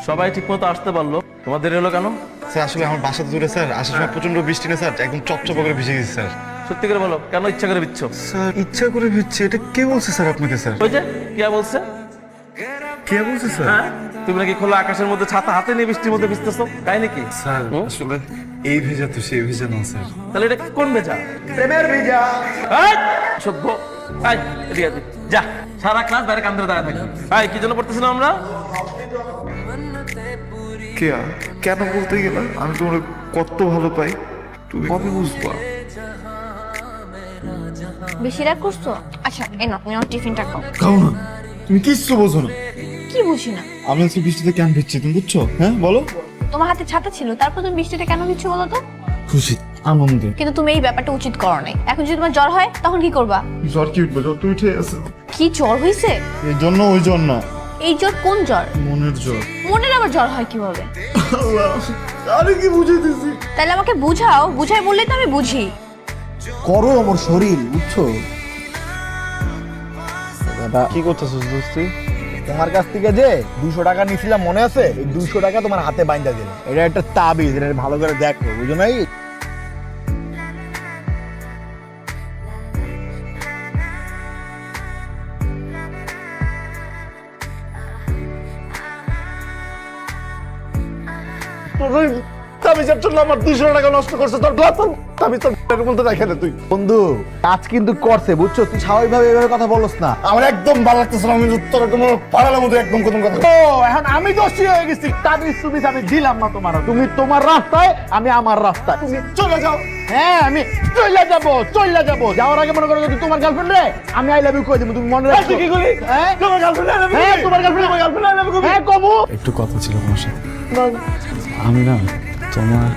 সবাই ঠিক মতো আসতে পারলো, তোমাদের এলো কেন? স্যার আসলে আমার বাসা দূরে স্যার, আসার সময় প্রচন্ড বৃষ্টি না স্যার, একদম চপচপ করে ভিজে গেছি স্যার। সত্যি করে বলো, কেন ইচ্ছা করে বিচ্ছ? স্যার ইচ্ছা করে ভিজছে, এটা কে বলছে স্যার আপনাকে? স্যার ওই যে কিয়া বলছে। কে বলছে স্যার? হ্যাঁ, তুমি নাকি খোলা আকাশের মধ্যে ছাতা হাতে নিয়ে বৃষ্টির মধ্যে ভিজতেছো, তাই নাকি? স্যার আসলে এই ভেজা তো সেই ভেজা না স্যার। তাহলে এটা কোন ভেজা? প্রেমের ভিজা। এই, সভ্য। এই, এদিকে আয়, যা সারা ক্লাস বাইরে কান্দরে দাঁড়ায় থাকি। এই, কি জন্য পড়তেছিলাম আমরা? কেয়া কেন বলতে গেলা আমি তোমার কত ভালো পাই, তুমি কবে বুঝবা? বেশি রাগ করছো? আচ্ছা এই নাও, তুমি আমার টিফিনটা খাও। খাও না, তুমি কিচ্ছু বোঝো না। কি বুঝি না? আমি আজকে বৃষ্টিতে কেন ভিজছি তুমি বুঝছো? হ্যাঁ বলো। তোমার হাতে ছাতা ছিল, তারপর তুমি বৃষ্টিতে কেন দিচ্ছ বলো তো? খুশি আনন্দে। কিন্তু তুমি এই ব্যাপারটা উচিত করো নাই। এখন যদি তোমার জ্বর হয় তখন কি করবা? জ্বর কি উঠবে? জ্বর তো উঠে আছে। কি জ্বর হইছে? এই জন্য ওই জ্বর না, এই জ্বর কোন জ্বর? মনের জ্বর। মনের আবার জ্বর হয় কিভাবে? আরে কি বুঝাইতেছি? তাহলে আমাকে বুঝাও, বুঝাই বললেই তো আমি বুঝি। করো আমার শরীর, বুঝছো? কি করতেছিস দোস্তি? তোমার কাছ থেকে যে 200 টাকা নিয়েছিলাম মনে আছে? এই 200 টাকা তোমার হাতে বাইন্ধা দিলাম। এটা একটা তাবিজ, এটা ভালো করে দেখো, বুঝো নাই? তাবিজের জন্য আমার 200 টাকা নষ্ট করছে, তোর গ্লাস তাবিজ তোর মধ্যে রেখে দে তুই। বন্ধু কাজ কিন্তু করছে, বুঝছো? তুই স্বাভাবিকভাবে এভাবে কথা বলছ না। আমার একদম ভালো লাগতেছে না, আমি তোর কোনো পাড়ালার মধ্যে একদম কোনো কথা। ও এখন আমি দোষী হয়ে গেছি, তাবিজ সুবিজ আমি দিলাম না তোমার। তুমি তোমার রাস্তায়, আমি আমার রাস্তায়। তুমি চলে যাও। হ্যাঁ আমি চলে যাবো। যাওয়ার আগে মনে করো যদি তোমার গার্লফ্রেন্ড রে আমি আই লাভ ইউ কই দেব, তুমি মনে রাখো। কি করি? হ্যাঁ তোমার গার্লফ্রেন্ড আই লাভ ইউ। হ্যাঁ তোমার গার্লফ্রেন্ড আই লাভ ইউ। হ্যাঁ কমু। একটু কথা ছিল তোমার সাথে। আমি না তোমার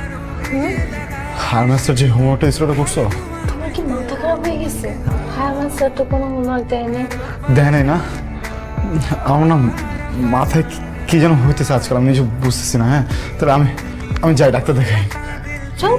হারমাস্টার যে হোমওয়ার্কটা দিছিল করছো? তোমার কি মাথা খারাপ হয়ে গেছে? হ্যাঁ আমার স্যার তো কোনো হোমওয়ার্ক দেয়নি। দেয় নাই না? আমার না মাথায় কি যেন হইতেছে আজকাল, আমি নিজে বুঝতেছি না। হ্যাঁ তাহলে আমি যাই ডাক্তার দেখাই। চল।